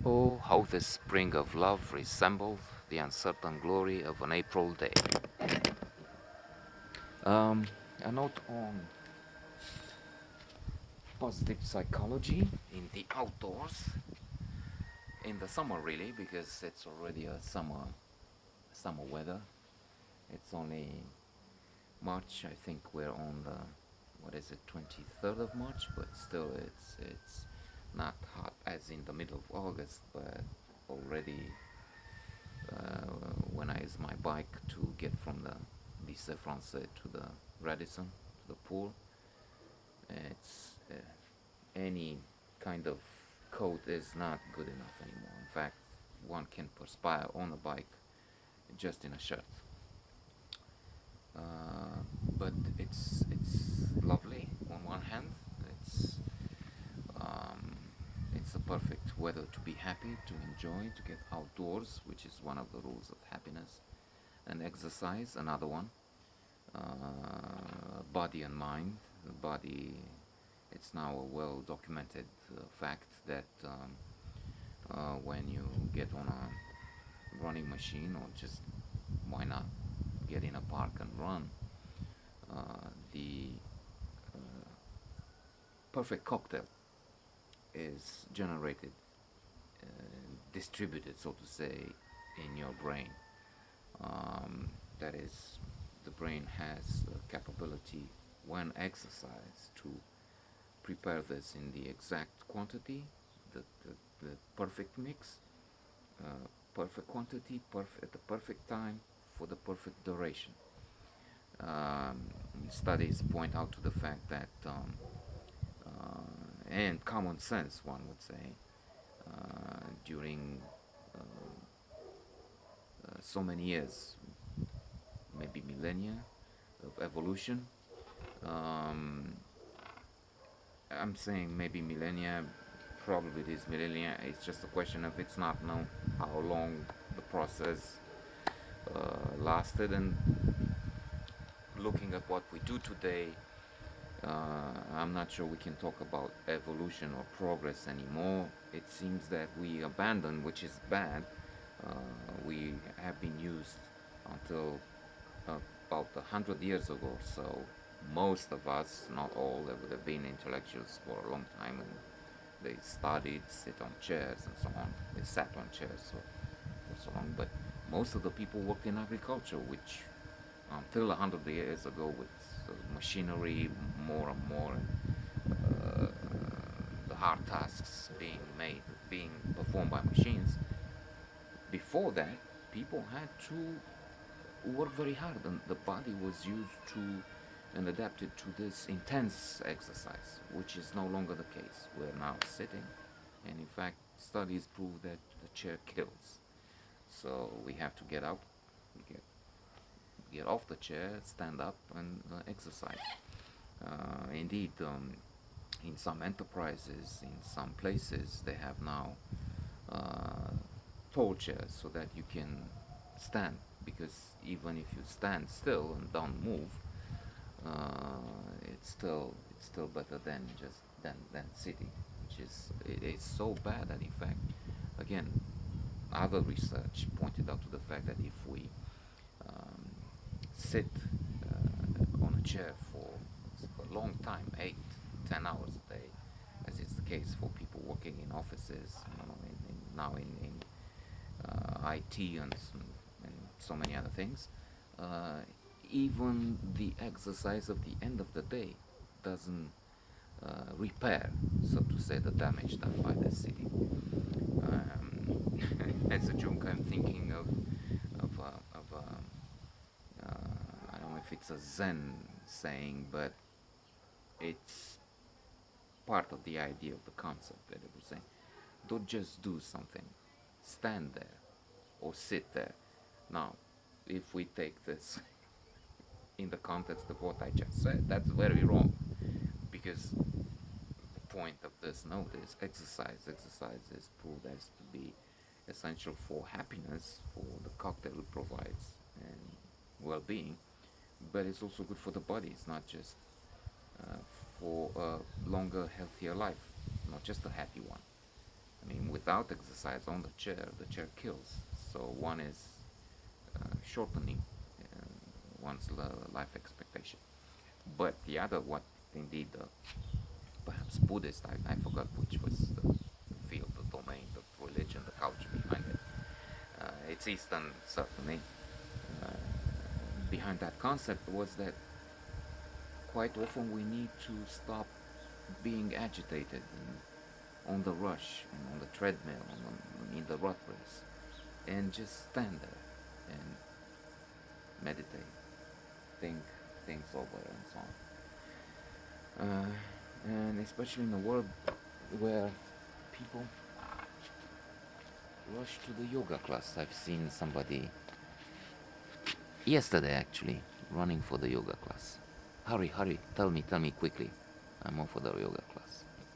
Oh, how this spring of love resembled the uncertain glory of an April day. Um, a note on positive psychology in the outdoors, in the summer really, because it's already a summer weather. It's only March. I think we're on the, what is it, 23rd of March, but still it's not hot as in the middle of August, but already when I use my bike to get from the Lycée Français to the Radisson, to the pool, it's any kind of coat is not good enough anymore. In fact, one can perspire on a bike just in a shirt. Uh, but it's lovely on one hand. It's um, it's a perfect weather to be happy, to enjoy, to get outdoors, which is one of the rules of happiness, and exercise, another one. Body and mind. The body, it's now a well documented fact that when you get on a running machine, or just why not get in a park and run, the perfect cocktail is generated, uh, distributed, so to say, in your brain. That is, the brain has the capability, when exercised, to prepare this in the exact quantity, the perfect mix, perfect quantity, at the perfect time, for the perfect duration. Um, Studies point out to the fact that, and common sense, one would say, during so many years, maybe millennia of evolution. Um, I'm saying maybe millennia, probably it is millennia. It's just a question of it's not known how long the process lasted. And looking at what we do today, I'm not sure we can talk about evolution or progress anymore. It seems that we abandon, which is bad. Uh, we have been used until about 100 years ago. So most of us, not all, they would have been intellectuals for a long time, and they studied, sit on chairs and so on. They sat on chairs for so long. But most of the people worked in agriculture, which until 100 years ago, with machinery more and more, uh, the hard tasks being performed by machines. Before that, people had to work very hard, and the body was used to and adapted to this intense exercise, which is no longer the case. We're now sitting, and in fact, studies prove that the chair kills. So we have to get out, get get off the chair, stand up, and exercise. Indeed, in some enterprises, in some places, they have now uh, tall chairs so that you can stand. Because even if you stand still and don't move, it's still better than just than sitting, which is it's so bad that in fact, again, other research pointed out to the fact that if we um, sit on a chair for a long time, 8, 10 hours a day, as is the case for people working in offices, now in IT and so many other things. Uh, Even the exercise of the end of the day doesn't repair, so to say, the damage done by the city. As a joke, I'm thinking I don't know if it's a Zen saying, but it's part of the idea of the concept that it was saying. Don't just do something, stand there or sit there. Now, if we take this in the context of what I just said, that's very wrong, because the point of this note is exercise. Exercise is proved as to be essential for happiness, for the cocktail it provides, and well-being. But it's also good for the body. It's not just for a longer, healthier life, not just a happy one. I mean, with without exercise on the chair kills. So one is shortening one's life expectation. But the other, what indeed, perhaps Buddhist, I forgot which was the field, the domain, the religion, the culture behind it. It's Eastern, certainly. Uh, Behind that concept was that quite often we need to stop being agitated and on the rush and on the treadmill and in the rat race and just stand there and meditate, think things over and so on. And especially in a world where people rush to the yoga class. I've seen somebody yesterday actually running for the yoga class. Hurry, hurry, tell me quickly. I'm off for the yoga class.